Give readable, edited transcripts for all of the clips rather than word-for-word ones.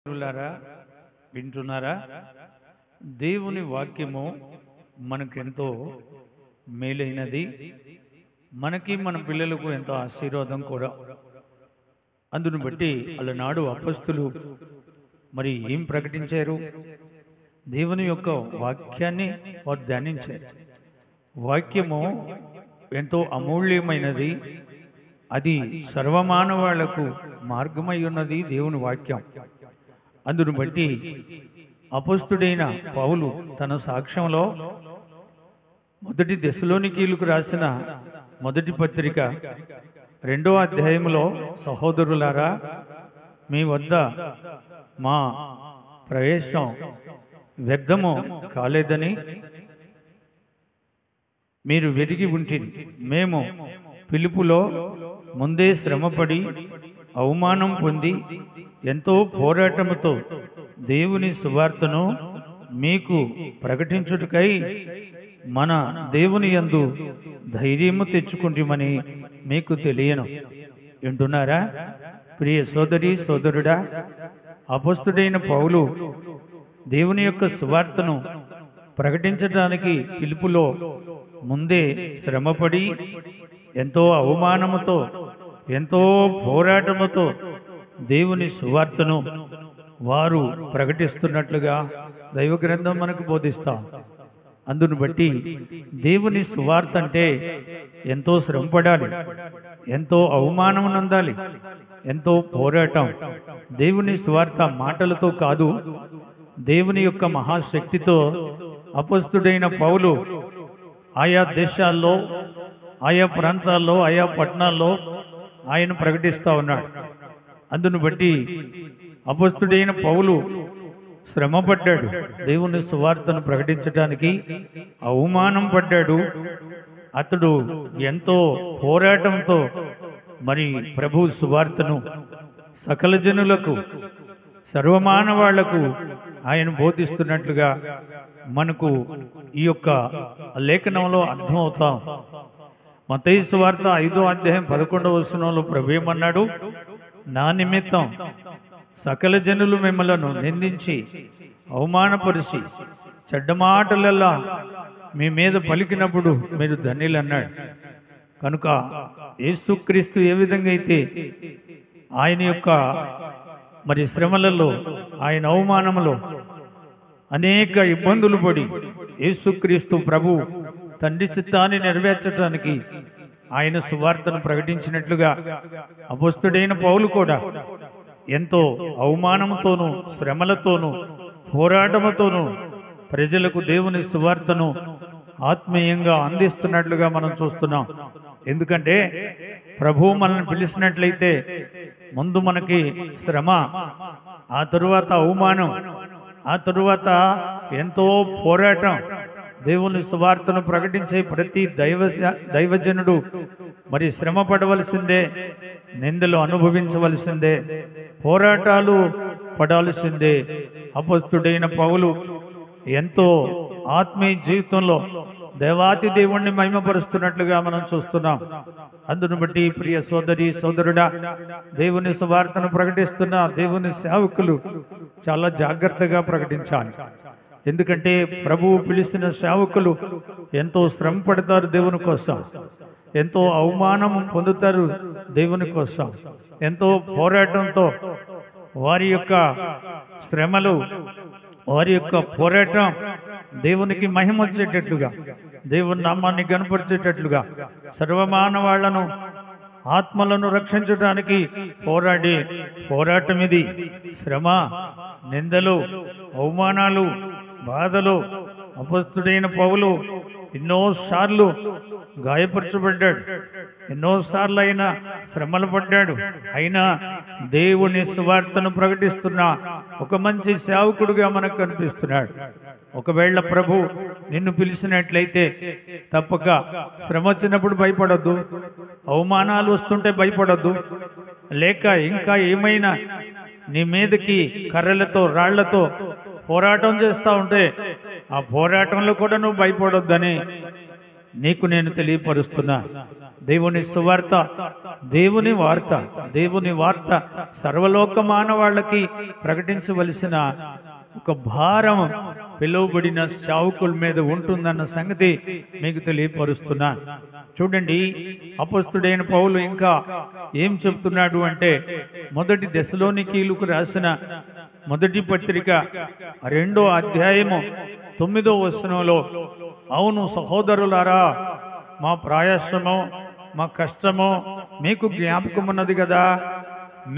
మిత్రులారా, వింటున్నారా? దేవుని వాక్యము మనకెంతో మేలైనది, మనకి మన పిల్లలకు ఎంతో ఆశీర్వాదం కూడా. అందును బట్టి అలనాడు అపొస్తలులు మరి ఏం ప్రకటించారు? దేవుని యొక్క వాక్యాన్ని వారు ధ్యానించారు. వాక్యము ఎంతో అమూల్యమైనది, అది సర్వమానవాళ్లకు మార్గమై ఉన్నది దేవుని వాక్యం. అందును బట్టి అపొస్తలుడైన పౌలు తన సాక్ష్యంలో మొదటి దెస్సలోనికీయులకు రాసిన మొదటి పత్రిక 2వ అధ్యాయంలో, సహోదరులారా, మీ వద్ద మా ప్రవేశం వ్యర్థము కాలేదని మీరు వెతికి ఉంటిరి. మేము ఫిలిప్పులో ముందే శ్రమపడి అవమానం పొంది ఎంతో పోరాటముతో దేవుని సువార్తను మీకు ప్రకటించుటకై మన దేవుని యందు ధైర్యము తెచ్చుకుంటామని మీకు తెలియను. వింటున్నారా? ప్రియ సోదరి సోదరుడా, అపొస్తలుడైన పౌలు దేవుని యొక్క సువార్తను ప్రకటించడానికి ఫిలిప్పులో ముందే శ్రమపడి ఎంతో అవమానముతో ఎంతో పోరాటముతో దేవుని సువార్తను వారు ప్రకటిస్తున్నట్లుగా దైవ గ్రంథం మనకు బోధిస్తాం. అందును బట్టి దేవుని సువార్త అంటే ఎంతో శ్రమపడాలి, ఎంతో అవమానం నందాలి, ఎంతో పోరాటం. దేవుని సువార్త మాటలతో కాదు, దేవుని యొక్క మహాశక్తితో అపొస్తలుడైన పౌలు ఆయా దేశాల్లో, ఆయా ప్రాంతాల్లో, ఆయా పట్టణాల్లో ఆయన ప్రకటిస్తూ ఉన్నాడు. అందును బట్టి అపొస్తలుడైన పౌలు శ్రమపడ్డాడు, దేవుని సువార్తను ప్రకటించడానికి అవమానం పడ్డాడు. అతడు ఎంతో పోరాటంతో మరి ప్రభు సువార్తను సకల జనులకు, సర్వమానవాళ్లకు ఆయన బోధిస్తున్నట్లుగా మనకు ఈ యొక్క లేఖనంలో అర్థమవుతాం. మత్తయి సువార్త 5వ అధ్యాయం 11వ వచనంలో ప్రభు ఏమన్నాడు? నా నిమిత్తం సకల జనులు మిమ్మలను నిందించి అవమానపరిచి చెడ్డ మాటలల్లా మీ మీద పలికినప్పుడు మీరు ధన్యులు అన్నాడు. కనుక యేసుక్రీస్తు ఏ విధంగా అయితే ఆయన యొక్క మరి శ్రమలలో, ఆయన అవమానంలో అనేక ఇబ్బందులు పడి యేసుక్రీస్తు ప్రభు తండ్రి చిత్తాన్ని నెరవేర్చడానికి ఆయన సువార్తను ప్రకటించినట్లుగా అపొస్తలుడైన పౌలు కూడా ఎంతో అవమానంతోనూ శ్రమలతోనూ పోరాటముతోనూ ప్రజలకు దేవుని సువార్తను ఆత్మీయంగా అందిస్తున్నట్లుగా మనం చూస్తున్నాం. ఎందుకంటే ప్రభువు మనల్ని పిలిచినట్లయితే ముందు మనకి శ్రమ, ఆ తరువాత అవమానం, ఆ తరువాత ఎంతో పోరాటం. దేవుని సువార్తను ప్రకటించే ప్రతి దైవజనుడు మరి శ్రమ పడవలసిందే, నిందలు అనుభవించవలసిందే, పోరాటాలు పడాల్సిందే. అపొస్తలుడైన పౌలు ఎంతో ఆత్మీయ జీవితంలో దేవాతి దేవుణ్ణి మహిమపరుస్తున్నట్లుగా మనం చూస్తున్నాం. అందును బట్టి ప్రియ సోదరి సోదరుడా, దేవుని సువార్తను ప్రకటిస్తున్న దేవుని సేవకులు చాలా జాగ్రత్తగా ప్రకటించాలి. ఎందుకంటే ప్రభువు పిలిచిన సేవకులు ఎంతో శ్రమ పడతారు దేవుని కోసం, ఎంతో అవమానం పొందుతారు దేవుని కోసం, ఎంతో పోరాటంతో వారి యొక్క శ్రమలు, వారి యొక్క పోరాటం దేవునికి మహిమ వచ్చేటట్లుగా, దేవుని నామాన్ని కనపరిచేటట్లుగా, సర్వమానవాళ్లను ఆత్మలను రక్షించడానికి పోరాడే పోరాటం ఇది. శ్రమ, నిందలు, అవమానాలు, బాధలు. అపొస్తలుడైన పౌలు ఎన్నోసార్లు గాయపరచబడ్డాడు, ఎన్నోసార్లు అయినా శ్రమలు పడ్డాడు. అయినా దేవుని సువార్తను ప్రకటిస్తున్న ఒక మంచి సేవకుడుగా మనకు కనిపిస్తున్నాడు. ఒకవేళ ప్రభు నిన్ను పిలిచినట్లయితే తప్పక శ్రమ వచ్చినప్పుడు భయపడొద్దు, అవమానాలు వస్తుంటే భయపడొద్దు, లేక ఇంకా ఏమైనా నీ మీదకి కర్రలతో రాళ్లతో పోరాటం చేస్తూ ఉంటే ఆ పోరాటంలో కూడా నువ్వు భయపడొద్దని నీకు నేను తెలియపరుస్తున్నా. దేవుని సువార్త, దేవుని వార్త, దేవుని వార్త సర్వలోక మానవాళ్ళకి ప్రకటించవలసిన ఒక భారం పిలువబడిన సేవకుల మీద ఉంటుందన్న సంగతి మీకు తెలియపరుస్తున్నా. చూడండి, అపొస్తలుడైన పౌలు ఇంకా ఏం చెప్తున్నాడు అంటే, మొదటి దెసలోనికీయులకు రాసిన మొదటి పత్రిక 2వ అధ్యాయము 9వ వచనంలో, అవును సహోదరులారా, మా ప్రయాసము మా కష్టము మీకు జ్ఞాపకమున్నది కదా,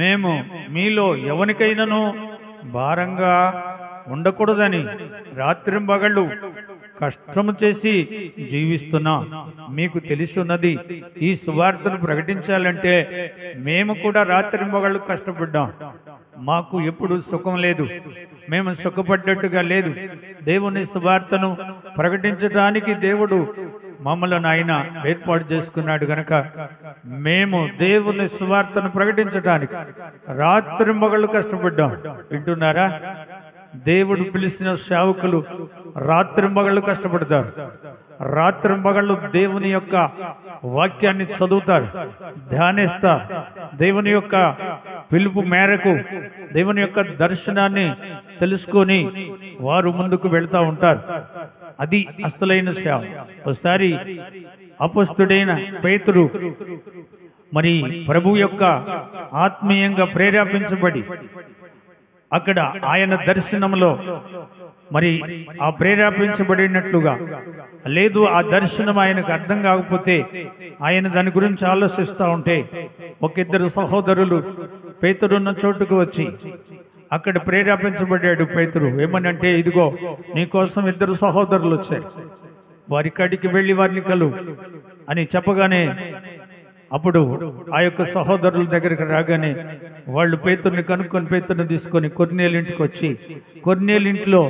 మేము మీలో ఎవరికైనాను భారంగా ఉండకూడదని రాత్రింబగళ్ళు కష్టము చేసి జీవిస్తున్నాం. మీకు తెలిసి ఉన్నది, ఈ సువార్తను ప్రకటించాలంటే మేము కూడా రాత్రింబగళ్ళు కష్టపడ్డాం. మాకు ఎప్పుడు సుఖం లేదు, మేము సుఖపడ్డట్టుగా లేదు. దేవుని సువార్తను ప్రకటించడానికి దేవుడు మమ్మల్ని ఆయన ఏర్పాటు చేసుకున్నాడు గనక మేము దేవుని సువార్తను ప్రకటించడానికి రాత్రింబగళ్ళు కష్టపడ్డాం. వింటున్నారా? దేవుడు పిలిచిన సేవకులు రాత్రింబగళ్ళు కష్టపడతారు. రాత్రింబగళ్ళు దేవుని యొక్క వాక్యాన్ని చదువుతారు, ధ్యానిస్తారు. దేవుని యొక్క పిలుపు మేరకు దేవుని యొక్క దర్శనాన్ని తెలుసుకొని వారు ముందుకు వెళ్తూ ఉంటారు. అది అసలైన సేవ. ఒకసారి అపొస్తలుడైన పేతురు మరి ప్రభు యొక్క ఆత్మీయంగా ప్రేరేపించబడి అక్కడ ఆయన దర్శనంలో మరి ఆ ప్రేరేపించబడినట్లుగా లేదు, ఆ దర్శనం ఆయనకు అర్థం కాకపోతే ఆయన దాని గురించి ఆలోచిస్తూ ఉంటే ఇద్దరు సహోదరులు పేతురున్న చోటుకు వచ్చి అక్కడ ప్రేరేపించబడ్డాడు పేతురు. ఏమనంటే, ఇదిగో నీకోసం 2 సహోదరులు వచ్చారు, వారి కాడికి వెళ్ళి వారిని కలు అని చెప్పగానే అప్పుడు ఆ యొక్క సహోదరుల దగ్గరికి రాగానే వాళ్ళు పేతుర్ని కనుక్కొని పేతుర్ని తీసుకొని కొర్నేలు ఇంటికి వచ్చి కొర్నేలు ఇంట్లో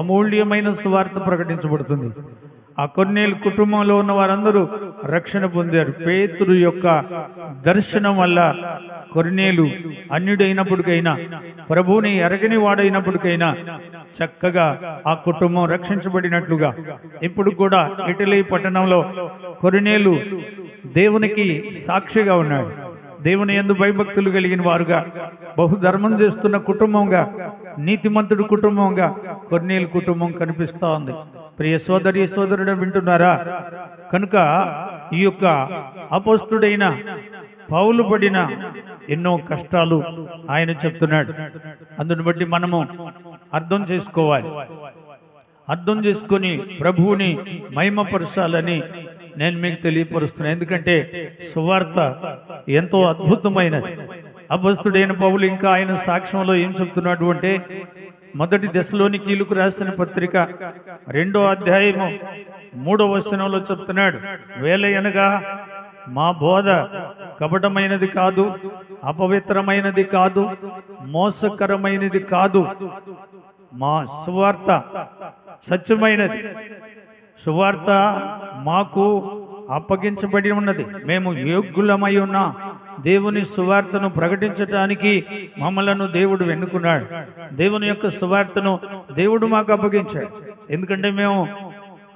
అమూల్యమైన సువార్త ప్రకటించబడుతుంది. ఆ కొర్నేలు కుటుంబంలో ఉన్న వారందరూ రక్షణ పొందారు. పేతురు యొక్క దర్శనం వల్ల కొర్నేలు అన్యుడైనప్పటికైనా, ప్రభువుని ఎరగని వాడైనప్పటికైనా చక్కగా ఆ కుటుంబం రక్షించబడినట్లుగా ఇప్పుడు కూడా ఇటలీ పట్టణంలో కొర్నేలు దేవునికి సాక్షిగా ఉన్నాడు. దేవుని యందు భయభక్తులు కలిగిన వారుగా, బహుధర్మం చేస్తున్న కుటుంబంగా, నీతిమంతుడు కుటుంబంగా కొర్నేలు కుటుంబం కనిపిస్తూ ఉంది. ప్రియ సోదరి సోదరుడు వింటున్నారా? కనుక ఈ యొక్క అపొస్తలుడైన పౌలు పడిన ఎన్నో కష్టాలు ఆయన చెప్తున్నాడు. అందుని బట్టి మనము అర్థం చేసుకోవాలి. అర్థం చేసుకొని ప్రభువుని మహిమపరచాలని నేను మీకు తెలియపరుస్తున్నాను. ఎందుకంటే సువార్త ఎంతో అద్భుతమైనది. అపొస్తలుడైన పౌలు ఇంకా ఆయన సాక్ష్యంలో ఏం చెప్తున్నాడు అంటే, మొదటి దెసలోనికీయులకు రాసిన పత్రిక 2వ అధ్యాయము 3వ వచనంలో చెప్తున్నాడు, వేలయనగా మా బోధ కపటమైనది కాదు, అపవిత్రమైనది కాదు, మోసకరమైనది కాదు. మా సువార్త సత్యమైనది. సువార్త మాకు అప్పగించబడి ఉన్నది. మేము యోగ్యులమై ఉన్నా దేవుని సువార్తను ప్రకటించటానికి మమ్మలను దేవుడు ఎన్నుకున్నాడు. దేవుని యొక్క సువార్తను దేవుడు మాకు అప్పగించాడు. ఎందుకంటే మేము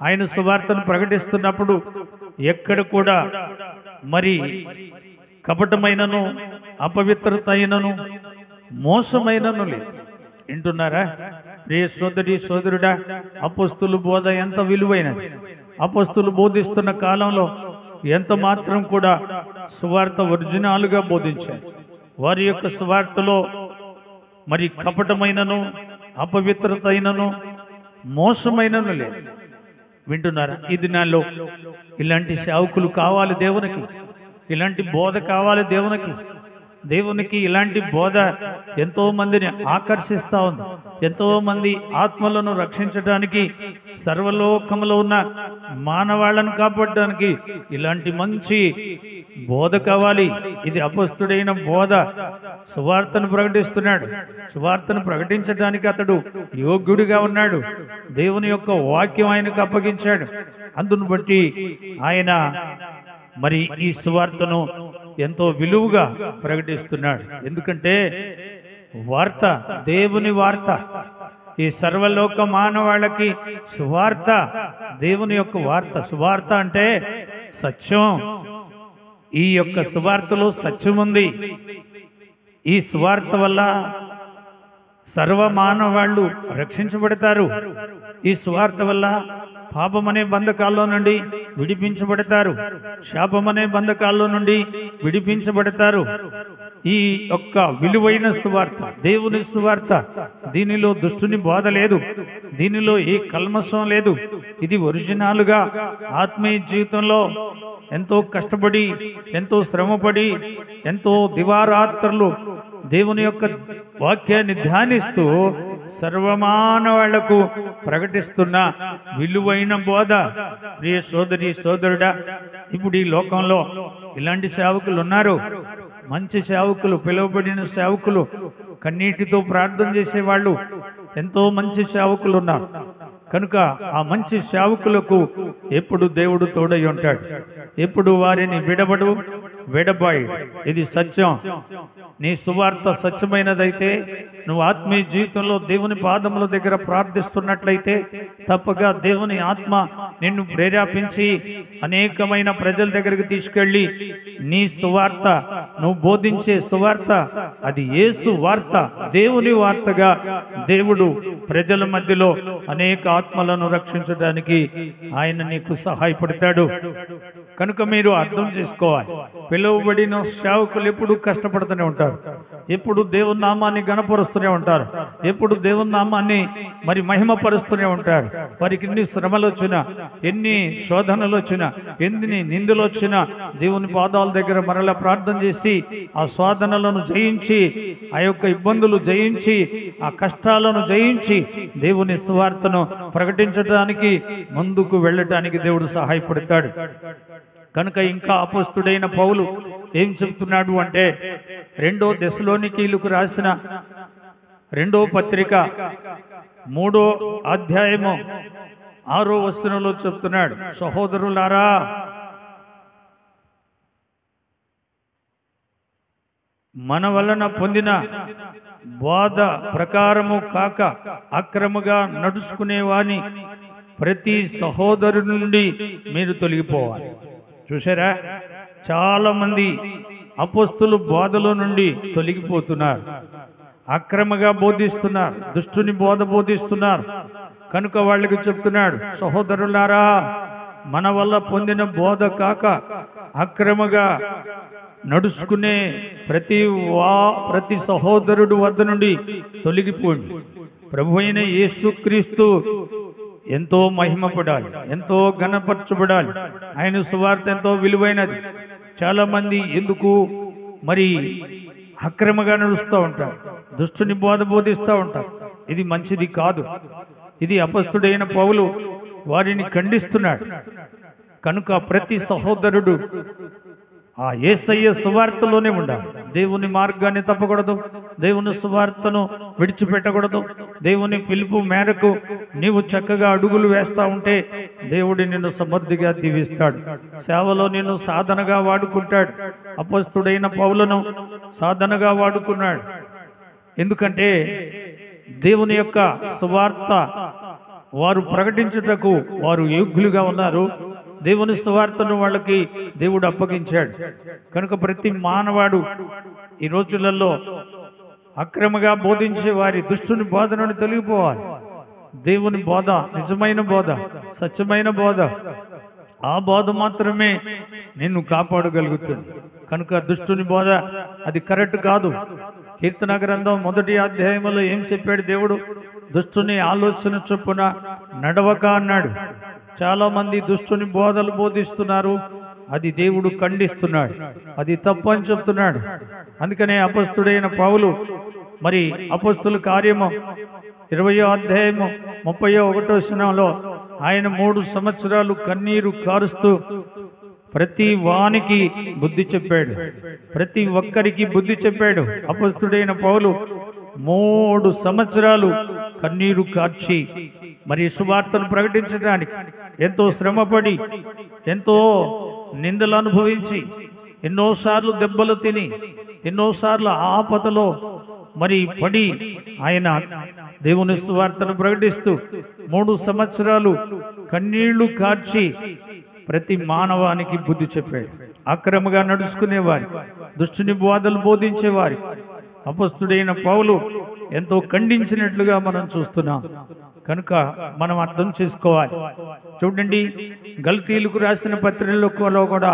ఆయన సువార్తను ప్రకటిస్తున్నప్పుడు ఎక్కడ కూడా మరి కపటమైనను, అపవిత్రత అయినను, మోసమైనను లేదు. వింటున్నారా? ప్రియ సోదరి సోదరుడా, అపొస్తలుల బోధ ఎంత విలువైనది. అపొస్తలులు బోధిస్తున్న కాలంలో ఎంత మాత్రం కూడా సువార్త ఒరిజినల్గా బోధించారు. వారి యొక్క సువార్తలో మరి కపటమైనను, అపవిత్రత అయినను, మోసమైనను లేదు. వింటున్నారా? ఈ దినాల్లో ఇలాంటి సేవకులు కావాలి దేవునికి, ఇలాంటి బోధ కావాలి దేవునికి. దేవునికి ఇలాంటి బోధ ఎంతో మందిని ఆకర్షిస్తూ ఉంది. ఎంతో మంది ఆత్మలను రక్షించడానికి, సర్వలోకంలో ఉన్న మానవాళ్ళను కాపాడడానికి ఇలాంటి మంచి బోధ కావాలి. ఇది అపొస్తలుడైన బోధ. సువార్తను ప్రకటిస్తున్నాడు. సువార్తను ప్రకటించడానికి అతడు యోగ్యుడిగా ఉన్నాడు. దేవుని యొక్క వాక్యం ఆయనకు అప్పగించాడు. అందును బట్టి ఆయన మరి ఈ సువార్తను ఎంతో విలువగా ప్రకటిస్తున్నాడు. ఎందుకంటే వార్త దేవుని వార్త. ఈ సర్వలోక మానవాళ్ళకి సువార్త దేవుని యొక్క వార్త. సువార్త అంటే సత్యం. ఈ యొక్క సువార్తలో సత్యం ఉంది. ఈ సువార్త వల్ల సర్వమానవాళ్ళు రక్షించబడతారు. ఈ సువార్త వల్ల పాపమనే బంధకాల్లో నుండి విడిపించబడతారు, శాపమనే బంధకాల్లో నుండి విడిపించబడతారు. ఈ యొక్క విలువైన సువార్త, దేవుని సువార్త, దీనిలో దుష్టుని బోధ లేదు, దీనిలో ఏ కల్మషం లేదు. ఇది ఒరిజినల్గా ఆత్మీయ జీవితంలో ఎంతో కష్టపడి, ఎంతో శ్రమపడి, ఎంతో దివారాత్రులు దేవుని యొక్క వాక్యాన్ని ధ్యానిస్తూ సర్వమానవాళ్లకు ప్రకటిస్తున్న విలువైన బోధ. ప్రియ సోదరి సోదరుడా, ఇప్పుడు ఈ లోకంలో ఇలాంటి సేవకులు ఉన్నారు. మంచి సేవకులు, పిలువబడిన సేవకులు, కన్నీటితో ప్రార్థన చేసేవాళ్ళు ఎంతో మంచి సేవకులు ఉన్నారు. కనుక ఆ మంచి సేవకులకు ఎప్పుడు దేవుడు తోడై ఉంటాడు. ఎప్పుడు వారిని విడబాయి. ఇది సత్యం. నీ సువార్త సత్యమైనదైతే, నువ్వు ఆత్మీయ జీవితంలో దేవుని పాదముల దగ్గర ప్రార్థిస్తున్నట్లయితే, తప్పగా దేవుని ఆత్మ నిన్ను ప్రేరేపించి అనేకమైన ప్రజల దగ్గరికి తీసుకెళ్ళి నీ సువార్త, నువ్వు బోధించే సువార్త, అది యేసు వార్త, దేవుని వార్తగా దేవుడు ప్రజల మధ్యలో అనేక ఆత్మలను రక్షించడానికి ఆయన నీకు సహాయపడతాడు. కనుక మీరు అర్థం చేసుకోవాలి, పిలువబడిన సేవకులు ఎప్పుడు కష్టపడుతూనే ఉంటారు, ఎప్పుడు దేవుని నామాన్ని గణపరుస్తూనే ఉంటారు, ఎప్పుడు దేవుని నామాన్ని మరి మహిమపరుస్తూనే ఉంటారు. వారికి ఎన్ని శ్రమలు వచ్చినా, ఎన్ని శోధనలు వచ్చినా, ఎన్ని నిందలు వచ్చినా దేవుని పాదాల దగ్గర మరలా ప్రార్థన చేసి ఆ శోధనలను జయించి, ఆ యొక్క ఇబ్బందులు జయించి, ఆ కష్టాలను జయించి దేవుని సువార్తను ప్రకటించడానికి, ముందుకు వెళ్ళటానికి దేవుడు సహాయపడతాడు. కనుక ఇంకా అపోస్తుడైన పౌలు ఏం చెప్తున్నాడు అంటే, 2 దెసలోనికీయులకు రాసిన 2వ పత్రిక 3వ అధ్యాయము 6వ వచనంలో చెప్తున్నాడు, సహోదరులారా, మన వలన పొందిన బోధ ప్రకారము కాక అక్రమగా నడుచుకునేవాని ప్రతి సహోదరుడి నుండి మీరు తొలగిపోవాలి. చూసారా, చాలా మంది అపోస్తులు బోధలో నుండి తొలగిపోతున్నారు, అక్రమంగా బోధిస్తున్నారు, దుష్టుని బోధ బోధిస్తున్నారు. కనుక వాళ్ళకి చెప్తున్నాడు, సహోదరులారా, మన వల్ల పొందిన బోధ కాక అక్రమంగా నడుచుకునే ప్రతి సహోదరుడు వద్ద నుండి తొలగిపోండి. ప్రభు అయిన యేసుక్రీస్తు ఎంతో మహిమపడాలి, ఎంతో ఘనపరచబడాలి. ఆయన సువార్త ఎంతో విలువైనది. చాలా మంది ఎందుకు మరి అక్రమంగా నడుస్తూ ఉంటారు, దుష్టుని బోధ బోధిస్తూ ఉంటారు. ఇది మంచిది కాదు. ఇది అపస్తుడైన పౌలు వారిని ఖండిస్తున్నాడు. కనుక ప్రతి సహోదరుడు ఆ యేసయ్య సువార్తలోనే ఉండాలి. దేవుని మార్గాన్ని తప్పకూడదు, దేవుని సువార్తను విడిచిపెట్టకూడదు. దేవుని పిలుపు మేరకు నీవు చక్కగా అడుగులు వేస్తూ ఉంటే దేవుడు నిన్ను సమృద్ధిగా దీవిస్తాడు. సేవలో నిన్ను సాధనగా వాడుకుంటాడు. అపస్తుడైన పౌలను సాధనగా వాడుకున్నాడు. ఎందుకంటే దేవుని యొక్క సువార్త వారు ప్రకటించుటకు వారు యోగ్యులుగా ఉన్నారు. దేవుని సువార్తను వాళ్ళకి దేవుడు అప్పగించాడు. కనుక ప్రతి మానవాడు ఈ రోజులలో అక్రమంగా బోధించే వారి దుష్టుని బోధ నుండి తొలగిపోవాలి. దేవుని బోధ నిజమైన బోధ, సత్యమైన బోధ, ఆ బోధ మాత్రమే నిన్ను కాపాడగలుగుతుంది. కనుక దుష్టుని బోధ అది కరెక్ట్ కాదు. కీర్తన గ్రంథం 1వ అధ్యాయంలో ఏం చెప్పాడు దేవుడు? దుష్టుని ఆలోచన చొప్పున నడవక అన్నాడు. చాలా మంది దుష్టుని బోధలు బోధిస్తున్నారు, అది దేవుడు ఖండిస్తున్నాడు, అది తప్పు అని చెప్తున్నాడు. అందుకనే అపస్తుడైన పౌలు మరి అపస్తుల కార్యము 20వ అధ్యాయము 31వ వచనంలో ఆయన 3 సంవత్సరాలు కన్నీరు కారుస్తూ ప్రతి వానికి బుద్ధి చెప్పాడు, ప్రతి ఒక్కరికి బుద్ధి చెప్పాడు. అపస్తుడైన పౌలు 3 సంవత్సరాలు కన్నీరు కార్చి మరి సువార్తను ప్రకటించడానికి ఎంతో శ్రమపడి, ఎంతో నిందలు అనుభవించి, ఎన్నోసార్లు దెబ్బలు తిని, ఎన్నోసార్లు ఆపదలో మరి పడి ఆయన దేవుని సువార్తను ప్రకటిస్తూ 3 సంవత్సరాలు కన్నీళ్లు కార్చి ప్రతి మానవానికి బుద్ధి చెప్పాడు. అక్రమంగా నడుచుకునేవారు, దుష్టుని బోధలు బోధించేవారు అపొస్తలుడైన పౌలు ఎంతో ఖండించినట్లుగా మనం చూస్తున్నాం. కనుక మనం అర్థం చేసుకోవాలి. చూడండి, గల్తీయులకు రాసిన పత్రికలో కూడా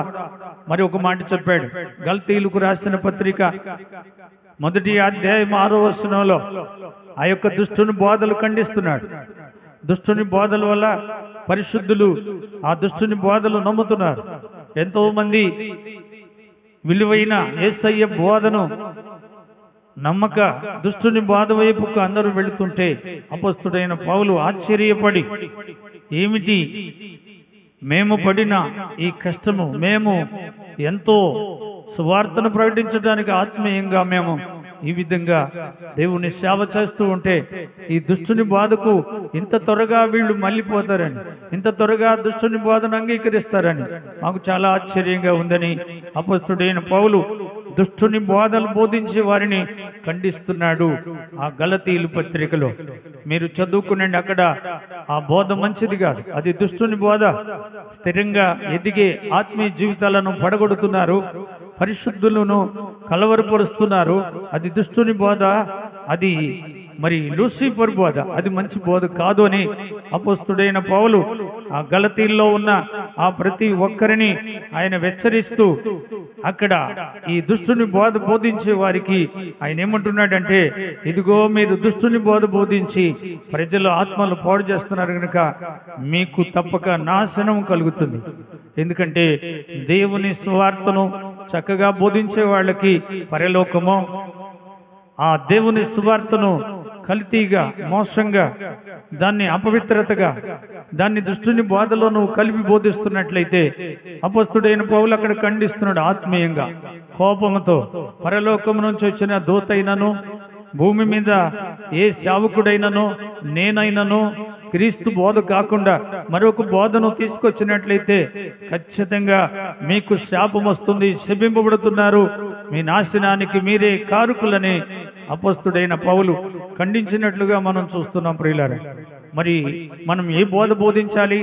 మరి ఒక మాట చెప్పాడు. గల్తీయులకు రాసిన పత్రిక 1వ అధ్యాయం 6వ వచనంలో ఆ యొక్క దుష్టుని బోధలు ఖండిస్తున్నాడు. దుష్టుని బోధల వల్ల పరిశుద్ధులు ఆ దుష్టుని బోధలు నమ్ముతున్నారు. ఎంతో మంది విలువైన యేసయ్య బోధను నమ్మక దుష్టుని బోధ వైపుకు అందరూ వెళుతుంటే అపొస్తలుడైన పౌలు ఆశ్చర్యపడి, ఏమిటి మేము పడిన ఈ కష్టము, మేము ఎంతో సువార్తను ప్రకటించడానికి ఆత్మీయంగా మేము ఈ విధంగా దేవుని సేవ చేస్తూ ఉంటే ఈ దుష్టుని బాధకు ఇంత త్వరగా వీళ్ళు మళ్ళీపోతారని, ఇంత త్వరగా దుష్టుని బాధను అంగీకరిస్తారని మాకు చాలా ఆశ్చర్యంగా ఉందని అపొస్తలుడైన పౌలు దుష్టుని బోధలు బోధించే వారిని ఖండిస్తున్నాడు. ఆ గలతీయుల పత్రికలో మీరు చదువుకునండి. అక్కడ ఆ బోధ మంచిది కాదు, అది దుష్టుని బోధ. స్థిరంగా ఎదిగే ఆత్మీయ జీవితాలను పడగొడుతున్నారు, పరిశుద్ధులను కలవరపరుస్తున్నారు. అది దుష్టుని బోధ, అది మరి లూసిఫర్ బోధ, అది మంచి బోధ కాదు అని అపొస్తలుడైన పౌలు ఆ గలతీల్లో ఉన్న ఆ ప్రతి ఒక్కరిని ఆయన హెచ్చరిస్తూ అక్కడ ఈ దుష్టుని బోధ బోధించే వారికి ఆయన ఏమంటున్నాడంటే, ఇదిగో మీరు దుష్టుని బోధ బోధించి ప్రజలు ఆత్మలు పాడు చేస్తున్నారు కనుక మీకు తప్పక నాశనం కలుగుతుంది. ఎందుకంటే దేవుని సువార్తను చక్కగా బోధించే వాళ్ళకి పరలోకమో, ఆ దేవుని సువార్తను కల్తీగా, మోసంగా, దాన్ని అపవిత్రతగా, దాన్ని దుష్టుని బోధలో నువ్వు కలిపి బోధిస్తున్నట్లయితే అపొస్తలుడైన పౌలు అక్కడ ఖండిస్తున్నాడు ఆత్మీయంగా, కోపంతో. పరలోకం నుంచి వచ్చిన దూతైనను, భూమి మీద ఏ సేవకుడైనను, నేనైనను క్రీస్తు బోధ కాకుండా మరొక బోధను తీసుకొచ్చినట్లయితే ఖచ్చితంగా మీకు శాపం వస్తుంది, శపింపబడుతున్నారు, మీ నాశనానికి మీరే కారకులని అపొస్తలుడైన పౌలు ఖండించినట్లుగా మనం చూస్తున్నాం. ప్రియులారా, మరి మనం ఏ బోధ బోధించాలి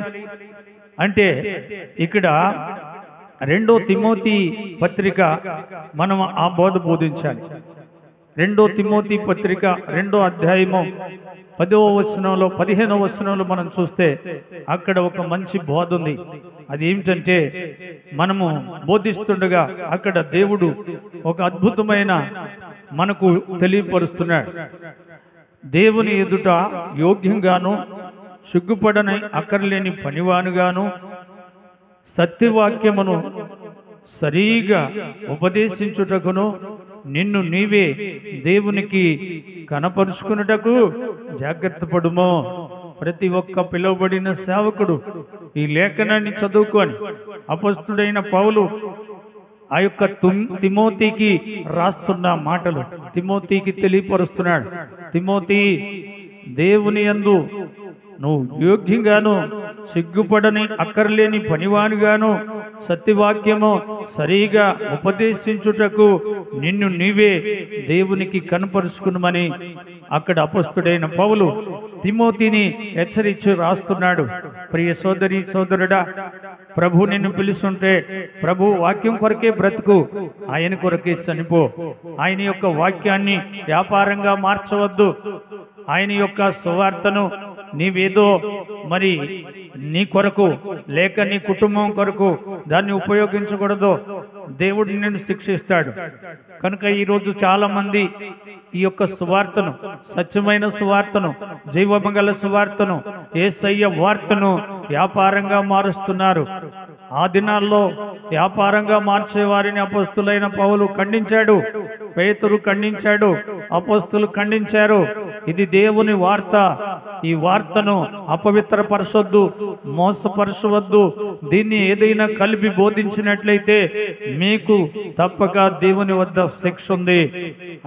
అంటే ఇక్కడ 2వ తిమోతి పత్రిక మనం ఆ బోధ బోధించాలి. 2వ తిమోతి పత్రిక 2వ అధ్యాయము 10వ వచనంలో 15వ వచనంలో మనం చూస్తే అక్కడ ఒక మంచి బోధ ఉంది. అది ఏమిటంటే, మనము బోధిస్తుండగా అక్కడ దేవుడు ఒక అద్భుతమైన మనకు తెలియపరుస్తున్నాడు. దేవుని ఎదుట యోగ్యంగాను, సిగ్గుపడని అక్కర్లేని పనివానుగాను, సత్యవాక్యమును సరిగా ఉపదేశించుటకును, నిన్ను నీవే దేవునికి కనపరుచుకున్నటకు జాగ్రత్త పడుము. ప్రతి ఒక్క పిలువబడిన సేవకుడు ఈ లేఖనాన్ని చదువుకొని అపొస్తలుడైన పౌలు ఆ యొక్క తిమోతికి రాస్తున్న మాటలు తిమోతికి తెలియపరుస్తున్నాడు. తిమోతి, దేవుని యందు నువ్వు యోగ్యంగాను, సిగ్గుపడని అక్కర్లేని పనివానిగాను, సత్యవాక్యము సరిగా ఉపదేశించుటకు నిన్ను నీవే దేవునికి కనపరుచుకునమని అక్కడ అపొస్తలుడైన పౌలు తిమోతిని హెచ్చరించి రాస్తున్నాడు. ప్రియ సోదరి సోదరుడా, ప్రభు నిన్ను పిలుస్తుంటే ప్రభు వాక్యం కొరకే బ్రతుకు, ఆయన కొరకే చనిపో. ఆయన యొక్క వాక్యాన్ని వ్యాపారంగా మార్చవద్దు. ఆయన యొక్క సువార్తను నీవేదో మరి నీ కొరకు లేక నీ కుటుంబం కొరకు దాన్ని ఉపయోగించకూడదు. దేవుడు నిన్ను శిక్షిస్తాడు. కనుక ఈరోజు చాలా మంది ఈ యొక్క సువార్తను, సత్యమైన సువార్తను, జీవమగల సువార్తను, యేసయ్య వార్తను వ్యాపారంగా మారుస్తున్నారు. ఆ దినాల్లో వ్యాపారంగా మార్చే వారిని అపొస్తలుడైన పౌలు ఖండించాడు, పేతురు ఖండించాడు, అపొస్తలులు ఖండించారు. ఇది దేవుని వార్త. ఈ వార్తను అపవిత్రపరచొద్దు, మోసపరచవద్దు. దీన్ని ఏదైనా కలిపి బోధించినట్లయితే మీకు తప్పక దేవుని వద్ద శిక్ష ఉంది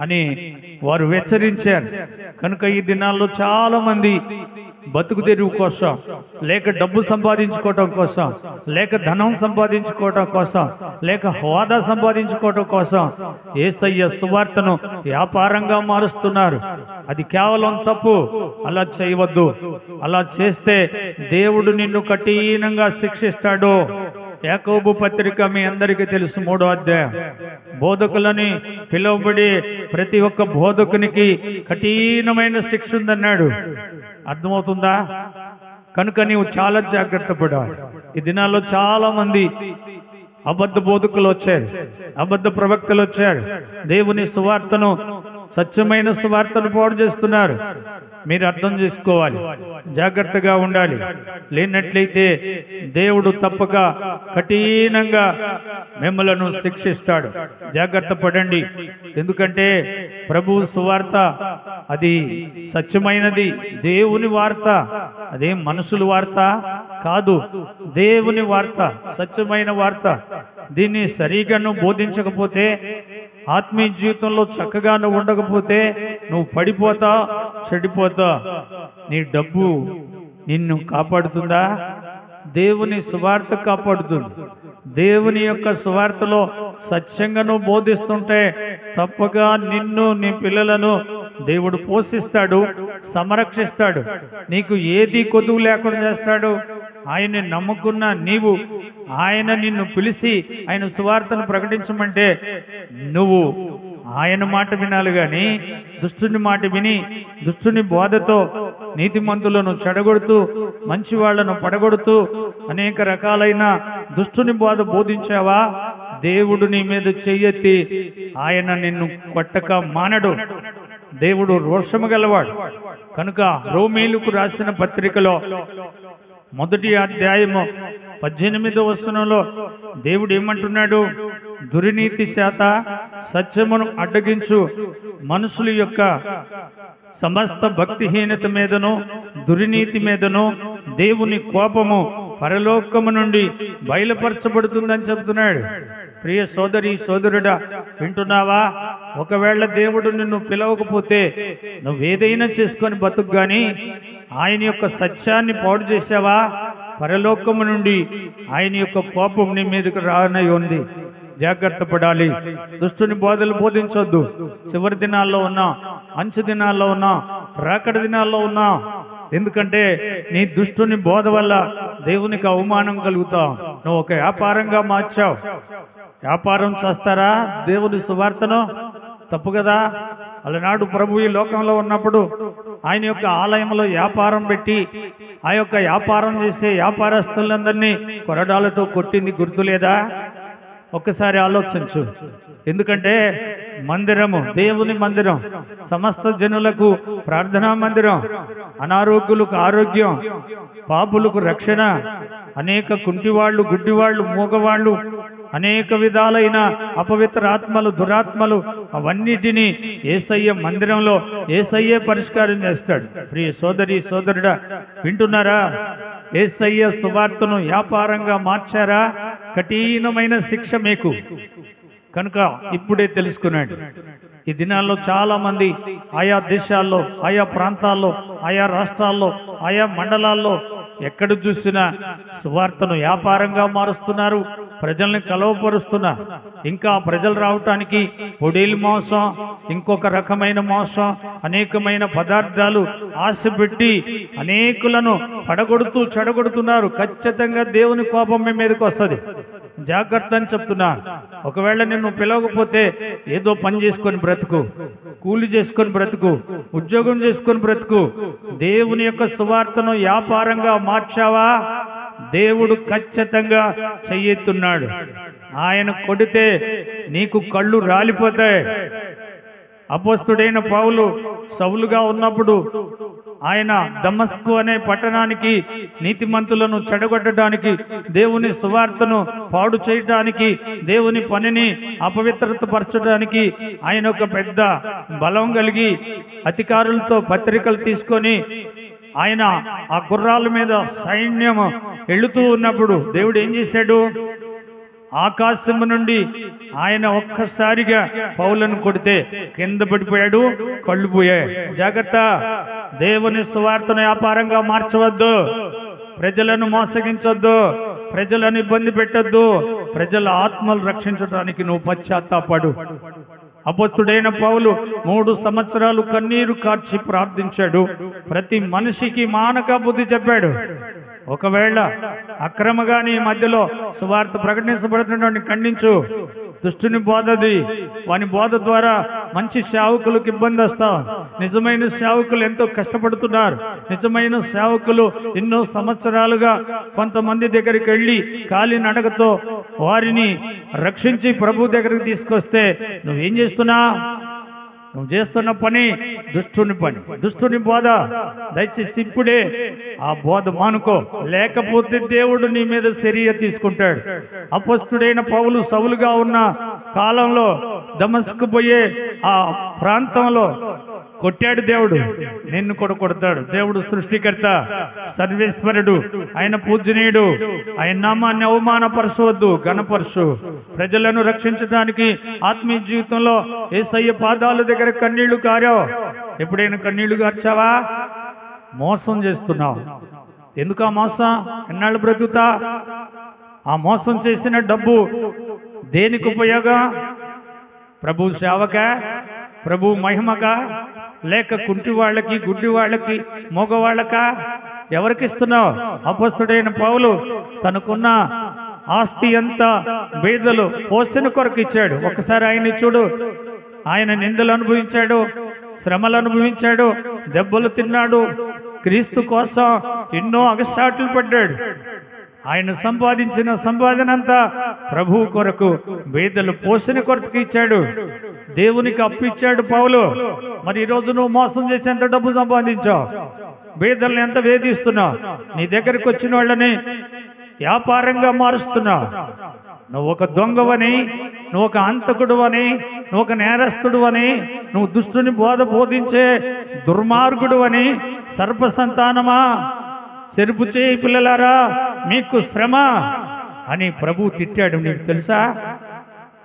అని వారు హెచ్చరించారు. కనుక ఈ దినాల్లో చాలా మంది బతుకు తెరువు కోసం, లేక డబ్బు సంపాదించుకోవటం కోసం, లేక ధనం సంపాదించుకోవటం కోసం, లేక హోదా సంపాదించుకోవటం కోసం యేసయ్య సువార్తను వ్యాపారంగా మారుస్తున్నారు. అది కేవలం తప్పు. అలా చేయవద్దు. అలా చేస్తే దేవుడు నిన్ను కఠినంగా శిక్షిస్తాడు. యాకోబు పత్రిక మీ అందరికీ తెలుసు, 3వ అధ్యాయం. బోధకులని పిలువబడి ప్రతి ఒక్క బోధకునికి కఠినమైన శిక్ష ఉందన్నాడు. అర్థమవుతుందా? కనుక నీవు చాలా జాగ్రత్త పడాలి. ఈ దినాల్లో చాలా మంది అబద్ధ బోధకులు వచ్చారు, అబద్ధ ప్రవక్తలు వచ్చారు. దేవుని సువార్తను, సత్యమైన సువార్తను పాడు చేస్తున్నారు. మీరు అర్థం చేసుకోవాలి, జాగ్రత్తగా ఉండాలి. లేనట్లయితే దేవుడు తప్పక కఠినంగా మిమ్మలను శిక్షిస్తాడు. జాగ్రత్త పడండి. ఎందుకంటే ప్రభు సువార్త అది సత్యమైనది, దేవుని వార్త. అదేం మనుషుల వార్త కాదు, దేవుని వార్త, సత్యమైన వార్త. దీన్ని సరిగా నువ్వు బోధించకపోతే, ఆత్మీయ జీవితంలో చక్కగా నువ్వు ఉండకపోతే నువ్వు పడిపోతా, చెడిపోతా. నీ డబ్బు నిన్ను కాపాడుతుందా? దేవుని సువార్త కాపాడుతుంది. దేవుని యొక్క సువార్తలో సత్యంగా నువ్వు బోధిస్తుంటే తప్పక నిన్ను, నీ పిల్లలను దేవుడు పోషిస్తాడు, సంరక్షిస్తాడు. నీకు ఏది కొదువు లేకుండా చేస్తాడు. ఆయన్ని నమ్ముకున్న నీవు, ఆయన నిన్ను పిలిచి ఆయన సువార్తను ప్రకటించమంటే నువ్వు ఆయన మాట వినాలి. కానీ దుష్టుని మాట విని దుష్టుని బోధతో నీతిమంతులను చెడగొడుతూ మంచి వాళ్లను పడగొడుతూ అనేక రకాలైన దుష్టుని బోధ బోధించావా, దేవుడు నీ మీద చెయ్యెత్తి ఆయన నిన్ను కొట్టక మానడు. దేవుడు రోషము గలవాడు. కనుక రోమీయులకు రాసిన పత్రికలో 1వ అధ్యాయము 18వ వచనంలో దేవుడు ఏమంటున్నాడు? దుర్నీతి చేత సత్యమును అడ్డగించు మనుషుల యొక్క సమస్త భక్తిహీనత మీదను దుర్నీతి మీదను దేవుని కోపము పరలోకము నుండి బయలుపరచబడుతుందని చెబుతున్నాడు. ప్రియ సోదరి సోదరుడా, వింటున్నావా? ఒకవేళ దేవుడు నిన్ను పిలవకపోతే నువ్వేదైనా చేసుకొని బతుకు, కానీ ఆయన యొక్క సత్యాన్ని పాడు చేసావా, పరలోకము నుండి ఆయన యొక్క కోపం నీ మీదకి రానై ఉంది. జాగ్రత్త పడాలి. దుష్టుని బోధలు బోధించొద్దు. చివరి దినాల్లో ఉన్నా, అంచు దినాల్లో ఉన్నా, రాకడ దినాల్లో ఉన్నా. ఎందుకంటే నీ దుష్టుని బోధ వల్ల దేవునికి అవమానం కలుగుతావు. నువ్వు ఒక వ్యాపారంగా మార్చావు. వ్యాపారం చేస్తారా దేవుని సువార్తను? తప్పు కదా. అలనాడు ప్రభు ఈ లోకంలో ఉన్నప్పుడు ఆయన యొక్క ఆలయంలో వ్యాపారం పెట్టి ఆ యొక్క వ్యాపారం చేసే వ్యాపారస్తులందరినీ కొరడాలతో కొట్టింది గుర్తులేదా? ఒక్కసారి ఆలోచించు. ఎందుకంటే మందిరము, దేవుని మందిరం, సమస్త జనులకు ప్రార్థనా మందిరం, అనారోగ్యులకు ఆరోగ్యం, పాపులకు రక్షణ, అనేక కుంటివాళ్ళు, గుడ్డివాళ్ళు, మూగవాళ్ళు, అనేక విధాలైన అపవిత్ర ఆత్మలు, దురాత్మలు, అవన్నిటినీ యేసయ్య మందిరంలో యేసయ్యే పరిష్కారం చేస్తాడు. ప్రియ సోదరి సోదరుడా, వింటున్నారా? యేసయ్య సువార్తను వ్యాపారంగా మార్చారా? కఠినమైన శిక్ష మీకు. కనుక ఇప్పుడే తెలుసుకున్నాడు. ఈ దినాల్లో చాలా మంది ఆయా దేశాల్లో, ఆయా ప్రాంతాల్లో, ఆయా రాష్ట్రాల్లో, ఆయా మండలాల్లో ఎక్కడ చూసినా సువార్తను వ్యాపారంగా మారుస్తున్నారు, ప్రజల్ని కలవపరుస్తున్నారు. ఇంకా ప్రజలు రావటానికి పొడేలు మోసం, ఇంకొక రకమైన మోసం, అనేకమైన పదార్థాలు ఆశ పెట్టి అనేకులను పడగొడుతూ చెడగొడుతున్నారు. ఖచ్చితంగా దేవుని కోపం మీ మీదకి వస్తుంది. జాగ్రత్త అని చెప్తున్నారు. ఒకవేళ నిన్ను పిలవకపోతే ఏదో పని చేసుకొని బ్రతుకు, కూలి చేసుకొని బ్రతుకు, ఉద్యోగం చేసుకొని బ్రతుకు. దేవుని యొక్క సువార్తను వ్యాపారంగా మార్చావా, దేవుడు ఖచ్చితంగా చెయ్యెత్తున్నాడు. ఆయన కొడితే నీకు కళ్ళు రాలిపోతాయి. అపోస్తుడైన పౌలు సౌలుగా ఉన్నప్పుడు ఆయన దమస్కు అనే పట్టణానికి నీతిమంతులను చెడగొట్టడానికి, దేవుని సువార్తను పాడు చేయడానికి, దేవుని పనిని అపవిత్రతపరచడానికి ఆయన ఒక పెద్ద బలం కలిగి అధికారులతో పత్రికలు తీసుకొని ఆయన ఆ గుర్రాల మీద సైన్యం వెళుతూ ఉన్నప్పుడు దేవుడు ఏం చేశాడు? ఆకాశము నుండి ఆయన ఒక్కసారిగా పౌలను కొడితే కింద పడిపోయాడు, కళ్ళు పోయాయి. జాగ్రత్త. దేవుని సువార్తను వ్యాపారంగా మార్చవద్దు. ప్రజలను మోసగించొద్దు, ప్రజలను ఇబ్బంది పెట్టొద్దు. ప్రజల ఆత్మలు రక్షించడానికి నువ్వు పశ్చాత్తాపడు. అపోస్తుడైన పౌలు 3 సంవత్సరాలు కన్నీరు కార్చి ప్రార్థించాడు. ప్రతి మనిషికి మానక బుద్ధి చెప్పాడు. ఒకవేళ అక్రమగా నీ మధ్యలో సువార్త ప్రకటించబడుతున్నటువంటి ఖండించు. దుష్టుని బోధది, వాని బోధ ద్వారా మంచి సేవకులకు ఇబ్బంది వస్తాం. నిజమైన సేవకులు ఎంతో కష్టపడుతున్నారు. నిజమైన సేవకులు ఎన్నో సంవత్సరాలుగా కొంతమంది దగ్గరికి వెళ్ళి కాలినడకతో వారిని రక్షించి ప్రభు దగ్గరికి తీసుకొస్తే నువ్వేం చేస్తున్నా? నువ్వు చేస్తున్న పని దుష్టుని పని, దుష్టుని బోధ. దయచేసి ఇప్పుడే ఆ బోధ మానుకో, లేకపోతే దేవుడు నీ మీద చర్య తీసుకుంటాడు. అపొస్తలుడైన పౌలు సౌలుగా ఉన్న కాలంలో దమస్కు పోయే ఆ ప్రాంతంలో కొట్టాడు దేవుడు, నిన్ను కూడా కొడతాడు. దేవుడు సృష్టికర్త, సర్వేశ్వరుడు, ఆయన పూజనీయుడు. ఆయన నామాన్ని అవమానపరచవద్దు, ఘనపరచు. ప్రజలను రక్షించడానికి ఆత్మీయ జీవితంలో యేసయ్య పాదాల దగ్గర కన్నీళ్లు కారావు. ఎప్పుడైనా కన్నీళ్లు కార్చావా? మోసం చేస్తున్నావు. ఎందుకు ఆ మోసం? ఎన్నాళ్ళు బ్రతుకుతా? ఆ మోసం చేసిన డబ్బు దేనికి ఉపయోగం? ప్రభు సేవక, ప్రభు మహిమక, లేక కుంటి వాళ్ళకి, గుడ్డి వాళ్ళకి, మగవాళ్ళక? ఎవరికి ఇస్తున్నావు? అపొస్తలుడైన పౌలు తనకున్న ఆస్తి అంతా బీదలు పోషణ కొరకు ఇచ్చాడు. ఒకసారి ఆయన్ని చూడు, ఆయన నిందలు అనుభవించాడు, శ్రమలు అనుభవించాడు, దెబ్బలు తిన్నాడు. క్రీస్తు కోసం ఎన్నో అగసాట్లు పడ్డాడు. ఆయన సంపాదించిన సంపాదన అంతా ప్రభువు కొరకు బీదలు పోషణ కొరకు ఇచ్చాడు. దేవునికి అప్పిచ్చాడు పౌలు. మరి ఈరోజు నువ్వు మోసం చేసి ఎంత డబ్బు సంపాదించావు? బీదల్ని ఎంత వేధిస్తున్నావు? నీ దగ్గరికి వచ్చిన వాళ్ళని వ్యాపారంగా మారుస్తున్నావు. నువ్వు ఒక దొంగవని, నువ్వు ఒక హంతకుడు అని, నువ్వు ఒక నేరస్తుడు అని, నువ్వు దుష్టుని బోధించే దుర్మార్గుడు అని, సర్ప సంతానమా, చెరుపు చేయి పిల్లలారా మీకు శ్రమ అని ప్రభు తిట్టాడు. నీకు తెలుసా?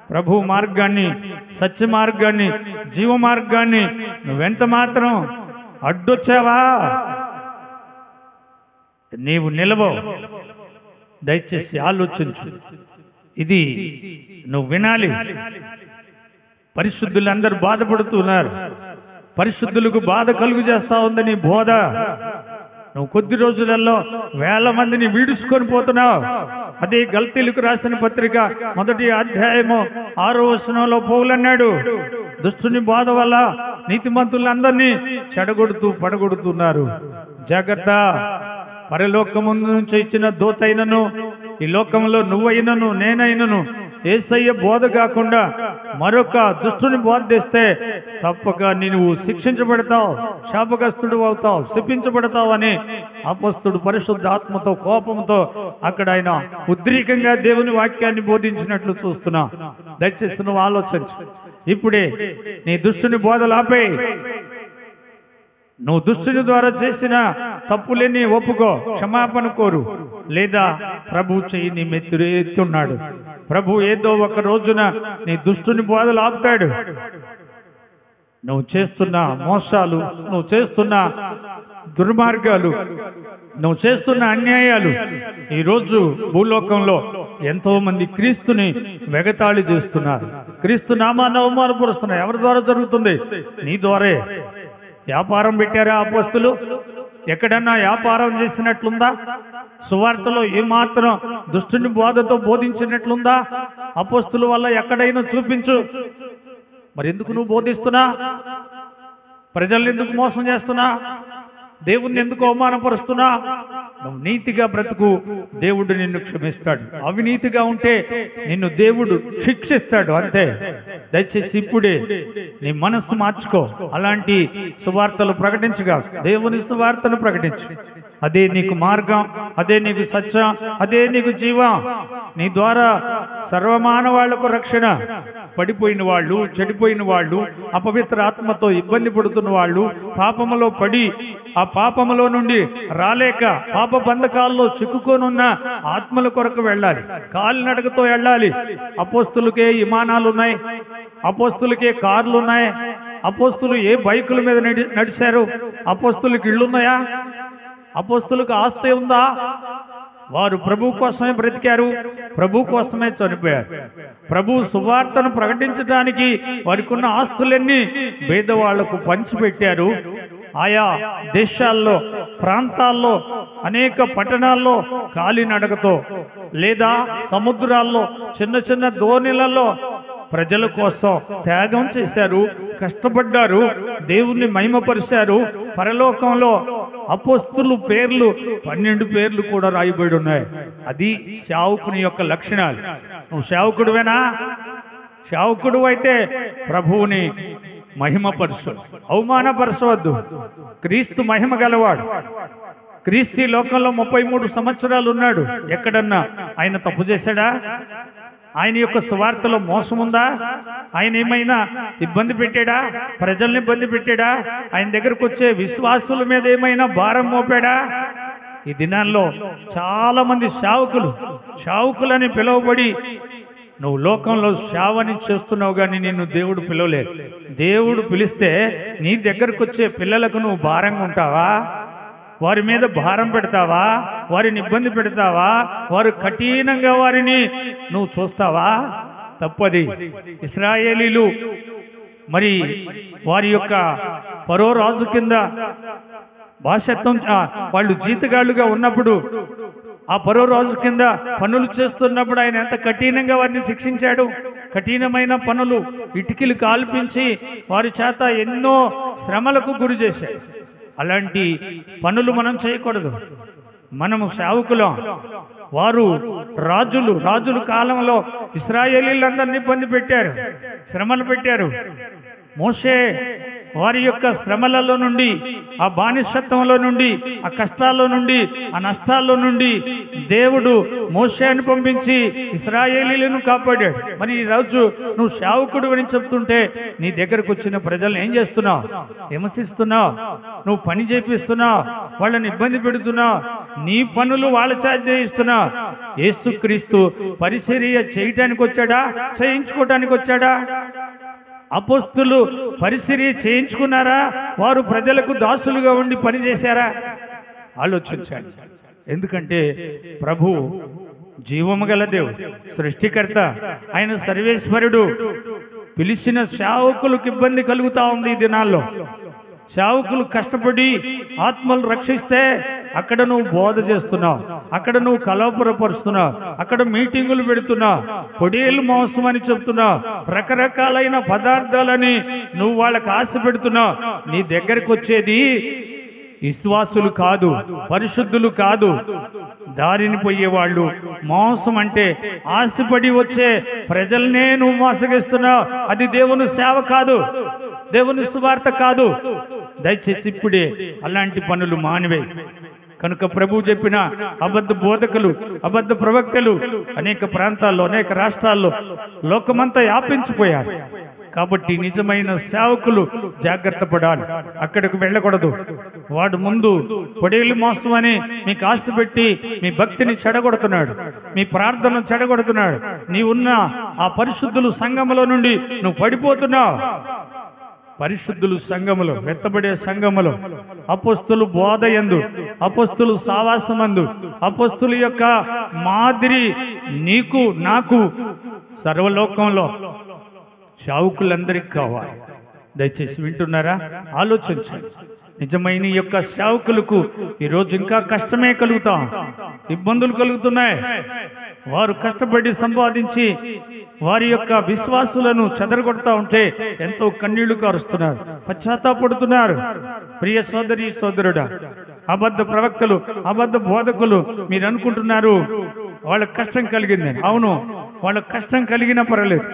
ప్రభు మార్గాన్ని, సత్య మార్గాన్ని, జీవ మార్గాన్ని నువ్వెంత మాత్రం అడ్డొచ్చావా? నీవు నిలవవు. దయచేసి ఆలోచించు. ఇది నువ్వు వినాలి. పరిశుద్ధులందరూ బాధపడుతున్నారు. పరిశుద్ధులకు బాధ కలుగు చేస్తా ఉందని బోధ. నువ్వు కొద్ది రోజులలో వేల మందిని వీడుసుకొని పోతున్నావు. అదే గల్తీలకు రాసిన పత్రిక 1వ అధ్యాయము 6వ వచనంలో పౌలు అన్నాడు, దుష్టుని బోధ వల్ల నీతిమంతులందరినీ చెడగొడుతూ పడగొడుతున్నారు. జాగ్రత్త. పరలోకము నుంచి ఇచ్చిన దూతైనను, ఈ లోకంలో నువ్వైనను నేనైనను యేసయ్య బోధ కాకుండా మరొక దుష్టుని బోధ చేస్తే తప్పక నీవు శిక్షించబడతావు, శాపగ్రస్తుడు అవుతావు, శపించబడతావు అని అపొస్తలుడు పరిశుద్ధ ఆత్మతో కోపంతో అక్కడ ఆయన ఉద్రేకంగా దేవుని వాక్యాన్ని బోధించినట్లు చూస్తున్నా. దయచేసి నువ్వు ఆలోచించు. ఇప్పుడే నీ దుష్టుని బోధలు ఆపేయి. నువ్వు దుష్టుని ద్వారా చేసిన తప్పులన్నీ ఒప్పుకో, క్షమాపణ కోరు. లేదా ప్రభు చెయ్యి నీ ఎత్తున్నాడు. ప్రభు ఏదో ఒక రోజున నీ దుష్టుని బోధలు ఆపుతాడు. నువ్వు చేస్తున్న మోసాలు, నువ్వు చేస్తున్న దుర్మార్గాలు, నువ్వు చేస్తున్న అన్యాయాలు ఈరోజు భూలోకంలో ఎంతో మంది క్రీస్తుని వెగతాళి చేస్తున్నారు. క్రీస్తు నామాన్ని అవమానపరుస్తున్నారు. ఎవరి ద్వారా జరుగుతుంది? నీ ద్వారే. వ్యాపారం పెట్టారా అపోస్తలు? ఎక్కడన్నా వ్యాపారం చేసినట్లుందా? సువార్తలో ఏమాత్రం దుష్టుని బోధతో బోధించినట్లుందా? అపోస్తలు వల్ల ఎక్కడైనా చూపించు. మరి ఎందుకు నువ్వు బోధిస్తున్నా? ప్రజల్ని ఎందుకు మోసం చేస్తున్నా? దేవుణ్ణి ఎందుకు అవమానపరుస్తున్నా? నువ్వు నీతిగా బ్రతుకు, దేవుడు నిన్ను క్షమిస్తాడు. అవినీతిగా ఉంటే నిన్ను దేవుడు శిక్షిస్తాడు, అంతే. దయచేసి ఇప్పుడే నీ మనస్సు మార్చుకో. అలాంటి సువార్తలు ప్రకటించగా దేవుని సువార్తను ప్రకటించు. అదే నీకు మార్గం, అదే నీకు సత్యం, అదే నీకు జీవం. నీ ద్వారా సర్వమానవాళ్లకు రక్షణ. పడిపోయిన వాళ్ళు, చెడిపోయిన వాళ్ళు, అపవిత్ర ఆత్మతో ఇబ్బంది పడుతున్న వాళ్ళు, పాపములో పడి ఆ పాపములో నుండి రాలేక పాప బంధకాల్లో చిక్కుకొనున్న ఆత్మల కొరకు వెళ్ళాలి. కాలినడకతో వెళ్ళాలి. అపోస్తులకే విమానాలు ఉన్నాయి, అపోస్తులకే కార్లు ఉన్నాయి. అపోస్తులు ఏ బైకుల మీద నడిచారు? అపోస్తులకు ఇళ్ళున్నాయా? అపోస్తులకు ఆస్తి ఉందా? వారు ప్రభు కోసమే బ్రతికారు, ప్రభు కోసమే చనిపోయారు. ప్రభు సువార్తను ప్రకటించడానికి వారికి ఉన్న ఆస్తులన్నీ పేదవాళ్లకు పంచిపెట్టారు. ఆయా దేశాల్లో ప్రాంతాల్లో అనేక పట్టణాల్లో కాలినడకతో లేదా సముద్రాల్లో చిన్న చిన్న దోణిలలో ప్రజల కోసం త్యాగం చేశారు, కష్టపడ్డారు, దేవుణ్ణి మహిమపరిచారు. పరలోకంలో అపోస్తులు పేర్లు 12 పేర్లు కూడా రాయబడి ఉన్నాయి. అది సేవకుని యొక్క లక్షణాలు. నువ్వు సేవకుడువేనా? సేవకుడు అయితే ప్రభువుని మహిమపరచు, అవమానపరచవద్దు. క్రీస్తు మహిమ గలవాడు. క్రీస్తు లోకంలో 33 సంవత్సరాలు ఉన్నాడు. ఎక్కడన్నా ఆయన తప్పు చేశాడా? ఆయన యొక్క సువార్తలో మోసం ఉందా? ఆయన ఏమైనా ఇబ్బంది పెట్టాడా? ప్రజల్ని ఇబ్బంది పెట్టాడా? ఆయన దగ్గరకు వచ్చే విశ్వాసుల మీద ఏమైనా భారం మోపాడా? ఈ దినాల్లో చాలా మంది సేవకులని పిలువబడి నువ్వు లోకంలో సేవని చేస్తున్నావు, కానీ నిన్ను దేవుడు పిలవలేదు. దేవుడు పిలిస్తే నీ దగ్గరకు వచ్చే పిల్లలకు నువ్వు భారంగా ఉంటావా? వారి మీద భారం పెడతావా? వారిని ఇబ్బంది పెడతావా? వారు కఠినంగా వారిని నువ్వు చూస్తావా? తప్పది. ఇశ్రాయేలీలు మరి వారి యొక్క ఫరో రాజు కింద బానిసత్వం వాళ్ళు జీతగాళ్ళుగా ఉన్నప్పుడు ఆ ఫరో రాజు కింద పనులు చేస్తున్నప్పుడు ఆయన ఎంత కఠినంగా వారిని శిక్షించాడు. కఠినమైన పనులు, ఇటుకలు కాల్పించి వారి చేత ఎన్నో శ్రమలకు గురి చేశాడు. అలాంటి పనులు మనం చేయకూడదు. మనము సేవకులం. వారు రాజుల కాలంలో ఇశ్రాయేలీలందరినీ ఇబ్బంది పెట్టారు, శ్రమలు పెట్టారు. మోషే వారి యొక్క శ్రమలలో నుండి, ఆ బానిసత్వంలో నుండి, ఆ కష్టాల్లో నుండి, ఆ నష్టాల్లో నుండి దేవుడు మోషేను పంపించి ఇశ్రాయేలీలను కాపాడాడు. మరి ఈ రోజు నువ్వు సేవకుడు అని చెప్తుంటే నీ దగ్గరకు వచ్చిన ప్రజలను ఏం చేస్తున్నావు? హింసిస్తున్నావు, నువ్వు పని చేపిస్తున్నావు, వాళ్ళని ఇబ్బంది పెడుతున్నావు, నీ పనులు వాళ్ళ చేత చేయిస్తున్నావు. యేసుక్రీస్తు పరిచర్య చేయటానికి వచ్చాడా? చేయించుకోవటానికి వచ్చాడా? అపోస్తులు పరిచర్య చేయించుకున్నారా? వారు ప్రజలకు దాసులుగా ఉండి పనిచేశారా? ఆలోచించండి. ఎందుకంటే ప్రభు జీవము గల దేవుడు, సృష్టికర్త, ఆయన సర్వేశ్వరుడు. పిలిచిన సేవకులకు ఇబ్బంది కలుగుతా ఉంది ఈ దినాల్లో. సేవకులు కష్టపడి ఆత్మలు రక్షిస్తే అక్కడ నువ్వు బోధ చేస్తున్నావు, అక్కడ నువ్వు కలవరపరుస్తున్నావు, అక్కడ మీటింగులు పెడుతున్నావు, పొడేలు మోసం అని చెప్తున్నావు, రకరకాలైన పదార్థాలని నువ్వు వాళ్ళకి ఆశ పెడుతున్నావు. నీ దగ్గరకు వచ్చేది విశ్వాసులు కాదు, పరిశుద్ధులు కాదు, దారిని పోయేవాళ్ళు. మోసం అంటే ఆశపడి వచ్చే ప్రజల్నే నువ్వు మోసగిస్తున్నావు. అది దేవుని సేవ కాదు, దేవుని సువార్త కాదు. దయచేసి ఇప్పుడే అలాంటి పనులు మానివే. కనుక ప్రభు చెప్పిన అబద్ధ బోధకులు, అబద్ధ ప్రవక్తలు అనేక ప్రాంతాల్లో, అనేక రాష్ట్రాల్లో లోకమంతా వ్యాపించిపోయారు. కాబట్టి నిజమైన సేవకులు జాగ్రత్త పడాలి. అక్కడికి వెళ్ళకూడదు. వాడు ముందు పొడేలు మోసం అని మీకు ఆశ పెట్టి మీ భక్తిని చెడగొడుతున్నాడు, మీ ప్రార్థన చెడగొడుతున్నాడు. నీవున్న ఆ పరిశుద్ధులు సంఘములో నుండి నువ్వు పడిపోతున్నావు. పరిశుద్ధులు సంఘములో, వెత్తబడే సంఘములో, అపోస్తులు బోధయందు, అపోస్తులు సావాసమందు, అపోస్తుల యొక్క మాదిరి నీకు నాకు సర్వలోకంలో సేవకులందరికీ కావాలి. దయచేసి వింటున్నారా? ఆలోచించండి. నిజమైన ఈ యొక్క సేవకులకు ఈరోజు ఇంకా కష్టమే కలుగుతాం, ఇబ్బందులు కలుగుతున్నాయి. వారు కష్టపడి సంపాదించి వారి యొక్క విశ్వాసులను చెదరగొడతా ఉంటే ఎంతో కన్నీళ్లు కారుస్తున్నారు, పశ్చాత్తాపడుతున్నారు. ప్రియ సోదరి సోదరుడా, అబద్ధ ప్రవక్తలు, అబద్ధ బోధకులు మీరు అనుకుంటున్నారు వాళ్ళకి కష్టం కలిగిందని. అవును, వాళ్ళకి కష్టం కలిగినా పర్వాలేదు.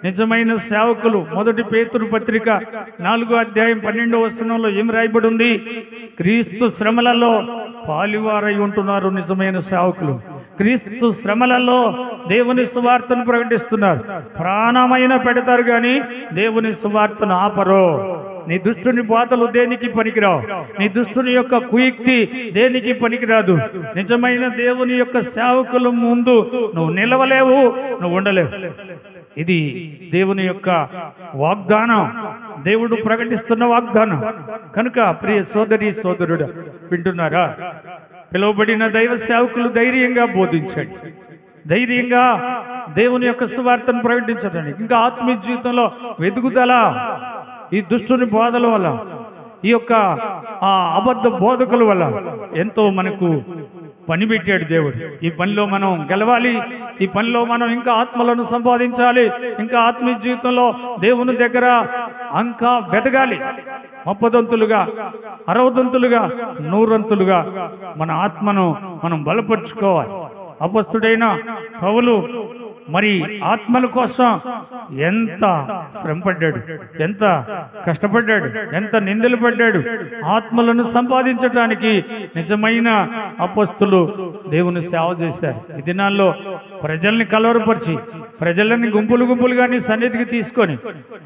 నిజమైన సేవకులు, మొదటి పేతురు పత్రిక 4వ అధ్యాయం 12వ వచనంలో ఏం రాయబడి ఉంది? క్రీస్తు శ్రమలలో పాలివారై ఉంటున్నారు నిజమైన సేవకులు. క్రీస్తు శ్రమలలో దేవుని సువార్తను ప్రకటిస్తున్నారు. ప్రాణమైన పెడతారు కానీ దేవుని సువార్తను ఆపరు. నీ దుష్టుని బాధలు దేనికి పనికిరావు, నీ దుష్టుని యొక్క కుయుక్తి దేనికి పనికిరాదు. నిజమైన దేవుని యొక్క సేవకుల ముందు నువ్వు నిలవలేవు, నువ్వు ఉండలేవు. ఇది దేవుని యొక్క వాగ్దానం, దేవుడు ప్రకటిస్తున్న వాగ్దానం. కనుక ప్రియ సోదరి సోదరుడు వింటున్నారా? పిలువబడిన దైవ సేవకులు ధైర్యంగా బోధించండి, ధైర్యంగా దేవుని యొక్క సువార్తను ప్రకటించండి. ఇంకా ఆత్మీయ జీవితంలో వెదుగుదల ఈ దుష్టుని బోధల వల్ల, ఈ యొక్క అబద్ధ బోధకుల వల్ల ఎంతో మనకు పని పెట్టాడు దేవుడు. ఈ పనిలో మనం గెలవాలి, ఈ పనిలో మనం ఇంకా ఆత్మలను సంపాదించాలి, ఇంకా ఆత్మీయ జీవితంలో దేవుని దగ్గర ఇంకా వెతగాలి. 30దంతులుగా 60దంతులుగా 100రంతులుగా మన ఆత్మను మనం బలపరుచుకోవాలి. అపొస్తలుడైన పౌలు మరి ఆత్మల కోసం ఎంత శ్రమపడ్డాడు, ఎంత కష్టపడ్డాడు, ఎంత నిందలు పడ్డాడు. ఆత్మలను సంపాదించడానికి నిజమైన అపొస్తలులు దేవుని సేవ చేశారు. ఈ దినాల్లో ప్రజల్ని కలవరపరిచి, ప్రజలని గుంపులు గుంపులుగాని సన్నిధికి తీసుకొని,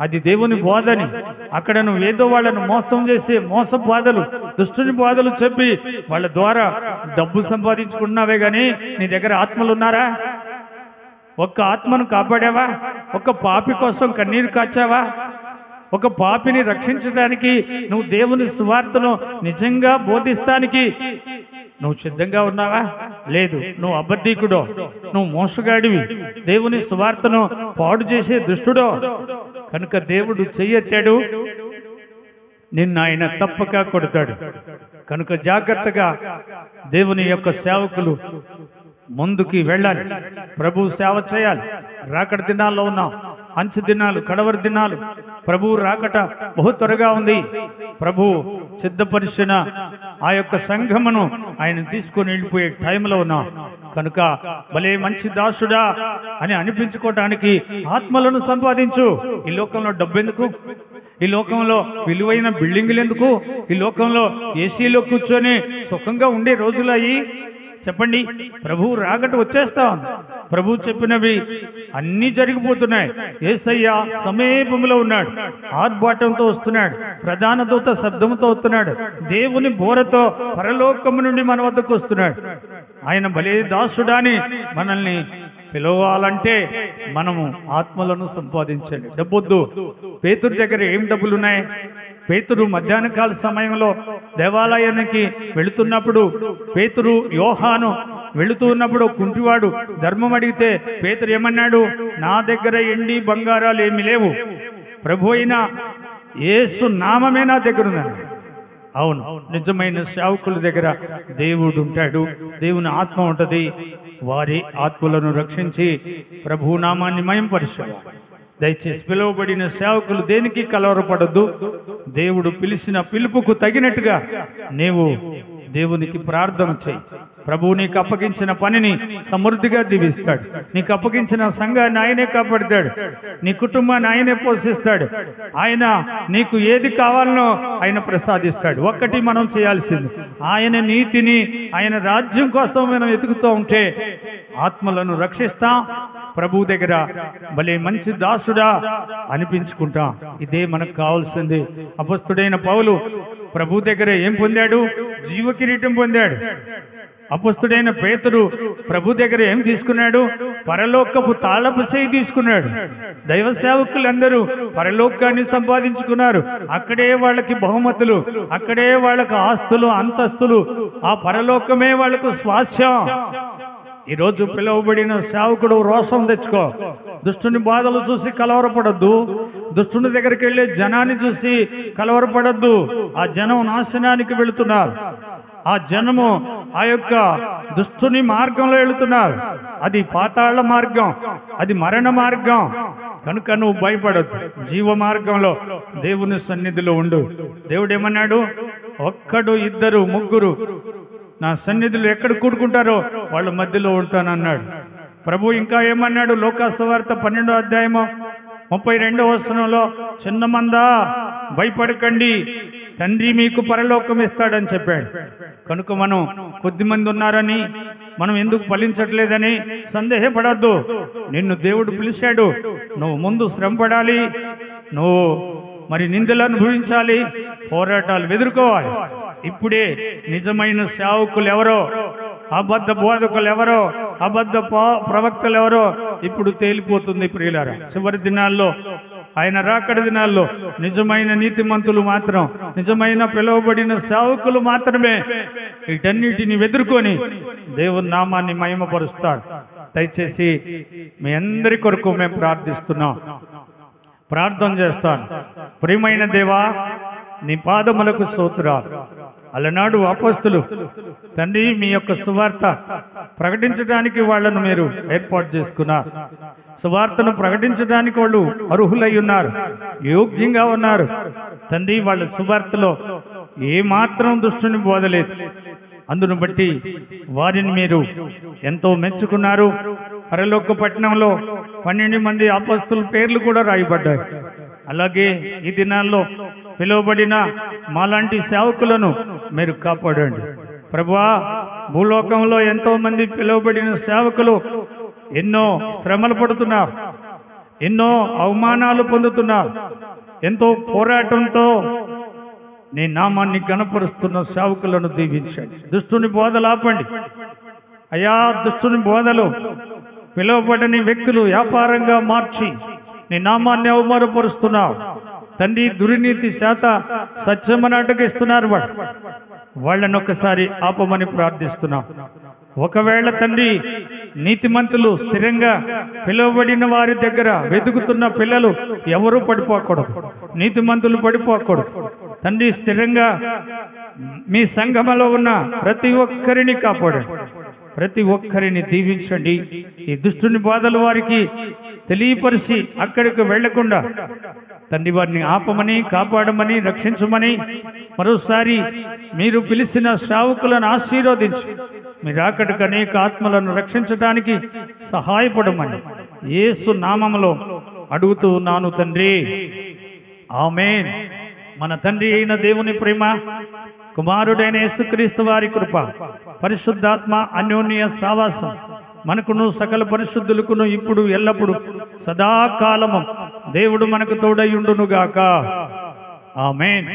అది దేవుని బోధని అక్కడ నువ్వు ఏదో వాళ్ళను మోసం చేసి మోస బాధలు, దుష్టుని బాధలు చెప్పి వాళ్ళ ద్వారా డబ్బు సంపాదించుకుంటున్నావే కానీ నీ దగ్గర ఆత్మలు ఉన్నారా? ఒక్క ఆత్మను కాపాడావా? ఒక పాపి కోసం కన్నీరు కాచావా? ఒక పాపిని రక్షించడానికి నువ్వు దేవుని సువార్తను నిజంగా బోధిస్తానికి నువ్వు సిద్ధంగా ఉన్నావా? లేదు. నువ్వు అబద్ధీకుడో, నువ్వు మోసగాడివి, దేవుని సువార్తను పాడు చేసే దుష్టుడో. కనుక దేవుడు చెయ్యెత్తాడు, నిన్ను ఆయన తప్పక కొడతాడు. కనుక జాగ్రత్తగా దేవుని యొక్క సేవకులు ముందుకి వెళ్ళాలి, ప్రభు సేవ చేయాలి. రాకడ దినాల్లో ఉన్నాం, అంచె దినాలు, కడవరి దినాలు. ప్రభు రాకట బహు త్వరగా ఉంది. ప్రభు సిద్ధపరిచిన ఆ యొక్క సంఘమును ఆయన తీసుకొని వెళ్ళిపోయే టైంలో ఉన్నాం. కనుక భలే మంచి దాసుడా అని అనిపించుకోవటానికి ఆత్మలను సంపాదించు. ఈ లోకంలో డబ్బెందుకు? ఈ లోకంలో విలువైన బిల్డింగులు ఎందుకు? ఈ లోకంలో ఏసీలో కూర్చొని సుఖంగా ఉండే రోజులయ్యి చెప్పండి. ప్రభు రాకట వచ్చేస్తా ఉంది. ప్రభు చెప్పినవి అన్నీ జరిగిపోతున్నాయి. యేసయ్య సమీపంలో ఉన్నాడు, ఆర్భాటంతో వస్తున్నాడు, ప్రధాన దూత శబ్దంతో వస్తున్నాడు, దేవుని బోరతో పరలోకము నుండి మన వద్దకు వస్తున్నాడు. ఆయన భలే దాసుడాని మనల్ని పిలవాలంటే మనము ఆత్మలను సంపాదించాలి. డబ్బొద్దు. పేతురు దగ్గర ఏం డబ్బులు ఉన్నాయి? పేతురు మధ్యాహ్న కాల సమయంలో దేవాలయానికి వెళుతున్నప్పుడు, పేతురు యోహాను వెళుతూ ఉన్నప్పుడు కుంటివాడు ధర్మం అడిగితే పేతురు ఏమన్నాడు? నా దగ్గర ఎండి బంగారాలు ఏమి లేవు, ప్రభు అయిన యేసు నామమే నా దగ్గర ఉందని. అవును, నిజమైన సేవకుల దగ్గర దేవుడు ఉంటాడు, దేవుని ఆత్మ ఉంటుంది. వారి ఆత్మలను రక్షించి ప్రభు నామాన్ని మహింపరచాలి. దయచేసి పిలువబడిన సేవకులు దేనికి కలవరపడద్దు. దేవుడు పిలిచిన పిలుపుకు తగినట్టుగా నీవు దేవునికి ప్రార్థన చేయి. ప్రభువు నీకు అప్పగించిన పనిని సమృద్ధిగా దీవిస్తాడు. నీకు అప్పగించిన సంఘాన్ని ఆయనే కాపాడుతాడు, నీ కుటుంబాన్ని ఆయనే పోషిస్తాడు. ఆయన నీకు ఏది కావాలనో ఆయన ప్రసాదిస్తాడు. ఒక్కటి మనం చేయాల్సింది, ఆయన నీతిని, ఆయన రాజ్యం కోసం మనం వెతుకుతూ ఉంటే ఆత్మలను రక్షిస్తాం. ప్రభు దగ్గర భలే మంచి దాసుడా అనిపించుకుంటాం. ఇదే మనకు కావాల్సింది. అపొస్తలుడైన పౌలు ప్రభు దగ్గర ఏం పొందాడు? జీవ కిరీటం పొందాడు. అపొస్తలుడైన పేతురు ప్రభు దగ్గర ఏం తీసుకున్నాడు? పరలోకపు తాళపు చేయి తీసుకున్నాడు. దైవ సేవకులందరూ పరలోకాన్ని సంపాదించుకున్నారు. అక్కడే వాళ్ళకి బహుమతులు, అక్కడే వాళ్ళకు ఆస్తులు, అంతస్తులు, ఆ పరలోకమే వాళ్ళకు స్వాస్యం. ఈరోజు పిలువబడిన సేవకుడు రోషం తెచ్చుకో. దుష్టుని బాధలు చూసి కలవరపడద్దు. దుష్టుని దగ్గరికి వెళ్ళే జనాన్ని చూసి కలవరపడద్దు. ఆ జనం నాశనానికి వెళుతున్నారు. ఆ జనము ఆ యొక్క దుష్టుని మార్గంలో వెళుతున్నారు. అది పాతాళ మార్గం, అది మరణ మార్గం. కనుక నువ్వు భయపడద్దు. జీవ మార్గంలో దేవుని సన్నిధిలో ఉండు. దేవుడు ఏమన్నాడు? ఒక్కడు, ఇద్దరు, ముగ్గురు నా సన్నిధిలో ఎక్కడ కూడుకుంటారో వాళ్ళ మధ్యలో ఉంటానన్నాడు. ప్రభు ఇంకా ఏమన్నాడు? లోకాసువార్త 12వ అధ్యాయము 32వ వచనంలో, చిన్న మందా భయపడకండి, తండ్రి మీకు పరలోకం ఇస్తాడని చెప్పాడు. కనుక మనం కొద్దిమంది ఉన్నారని, మనం ఎందుకు ఫలించట్లేదని సందేహపడద్దు. నిన్ను దేవుడు పిలిచాడు. నువ్వు ముందు శ్రమ పడాలి, నువ్వు మరి నిందలు అనుభవించాలి, పోరాటాలు ఎదుర్కోవాలి. ఇప్పుడే నిజమైన సేవకులు ఎవరో, అబద్ధ బోధకులు ఎవరో, అబద్ధ ప్రవక్తలు ఎవరో ఇప్పుడు తేలిపోతుంది ప్రియులారా. చివరి దినాల్లో, ఆయన రాకడ దినాల్లో నిజమైన నీతిమంతులు మాత్రం, నిజమైన పిలువబడిన సేవకులు మాత్రమే వీటన్నిటిని ఎదుర్కొని దేవుని నామాన్ని మహిమపరుస్తారు. దయచేసి మీ అందరి కొరకు మేము ప్రార్థిస్తున్నాం, ప్రార్థన చేస్తాను. ప్రియమైన దేవా, నీ పాదములకు స్తోత్రాలు. అలనాడు అపోస్తలులు తండ్రి మీ యొక్క సువార్త ప్రకటించడానికి వాళ్ళను మీరు ఏర్పాటు చేసుకున్నారు. సువార్తను ప్రకటించడానికి వాళ్ళు అర్హులై ఉన్నారు, యోగ్యంగా ఉన్నారు తండ్రి. వాళ్ళ సువార్తలో ఏమాత్రం దుష్టుని బోధలేదు. అందును బట్టి వారిని మీరు ఎంతో మెచ్చుకున్నారు. పరలోక పట్టణంలో 12 మంది అపోస్తలుల పేర్లు కూడా రాయబడ్డాయి. అలాగే ఈ దినాల్లో పిలువబడిన మాలాంటి సేవకులను మీరు కాపాడండి ప్రభువా. భూలోకంలో ఎంతో మంది పిలువబడిన సేవకులు ఎన్నో శ్రమలు పడుతున్నారు, ఎన్నో అవమానాలు పొందుతున్నారు. ఎంతో పోరాటంతో నీ నామాన్ని గణపరుస్తున్న సేవకులను దీవించండి. దుష్టుని బోధలు ఆపండి అయ్యా. దుష్టుని బోధలు పిలువబడని వ్యక్తులు వ్యాపారంగా మార్చి నీ నామాన్ని అవమానపరుస్తున్నావు తండ్రి. దుర్నీతి చేత సత్యమని అడ్డగిస్తున్నారు. వాళ్ళని ఒక్కసారి ఆపమని ప్రార్థిస్తున్నాం. ఒకవేళ తండ్రి నీతిమంతులు స్థిరంగా పిలువబడిన వారి దగ్గర వెతుకుతున్న పిల్లలు ఎవరూ పడిపోకూడదు, నీతిమంతులు పడిపోకూడదు తండ్రి. స్థిరంగా మీ సంఘములో ఉన్న ప్రతి ఒక్కరిని కాపాడండి, ప్రతి ఒక్కరిని దీవించండి. ఈ దుష్టుని బాధలు వారికి తెలియపరిచి అక్కడికి వెళ్లకుండా తండ్రి వారిని ఆపమని, కాపాడమని, రక్షించమని, మరోసారి మీరు పిలిచిన శ్రావకులను ఆశీర్వదించి మీరు అక్కడికి అనేక ఆత్మలను రక్షించడానికి సహాయపడమని యేసు నామములో అడుగుతూ ఉన్నాను తండ్రి, ఆమేన్. మన తండ్రి అయిన దేవుని ప్రేమ, కుమారుడైన యేసుక్రీస్తు వారి కృప, పరిశుద్ధాత్మ అన్యోన్య సావాసం మనకును సకల పరిశుద్ధులకును ఇప్పుడు ఎల్లప్పుడు సదాకాలము దేవుడు మనకు తోడై ఉండునుగాక. ఆమేన్.